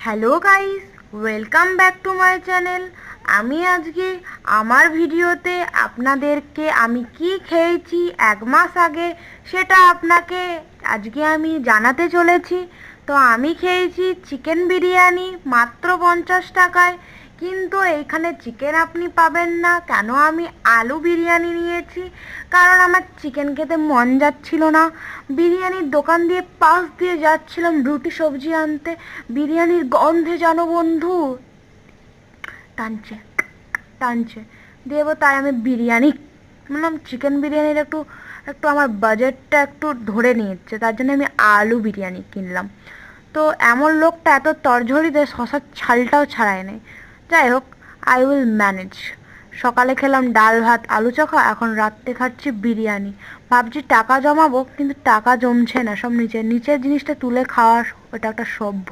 Hello guys, welcome back to my channel. আমি আজকে আমার ভিডিওতে আপনাদেরকে আমি কি খেয়েছি 1 মাস আগে সেটা আপনাকে আজকে আমি জানাতে চলেছি। তো আমি খেয়েছি চিকেন বিরিয়ানি মাত্র 50 টাকায়। কিন্তু এইখানে চিকেন আপনি পাবেন না। কেন আমি আলু বিরিয়ানি নিয়েছি? কারণ আমার চিকেন খেতে মন যাচ্ছিল না। বিরিয়ানির দোকান দিয়ে পাশ দিয়ে যাচ্ছিলাম রুটি সবজি আনতে, বিরিয়ানির গন্ধে জানো বন্ধু টানছে টানছে দেবো, তাই আমি বিরিয়ানি চিকেন বিরিয়ানির একটু একটু আমার বাজেটটা একটু ধরে নিচ্ছে, তার জন্য আমি আলু বিরিয়ানি কিনলাম। তো এমন লোকটা এত তরঝড়ি দেয় শশার ছালটাও ছাড়ায় নেই। যাই হোক, আই উইল ম্যানেজ। সকালে খেলাম ডাল ভাত আলু চোখা, এখন রাত্রে খাচ্ছি বিরিয়ানি। ভাবছি টাকা জমাবো, কিন্তু টাকা জমছে না, সব নিচের নিচের জিনিসটা তুলে খাওয়ার ওটা একটা সভ্য।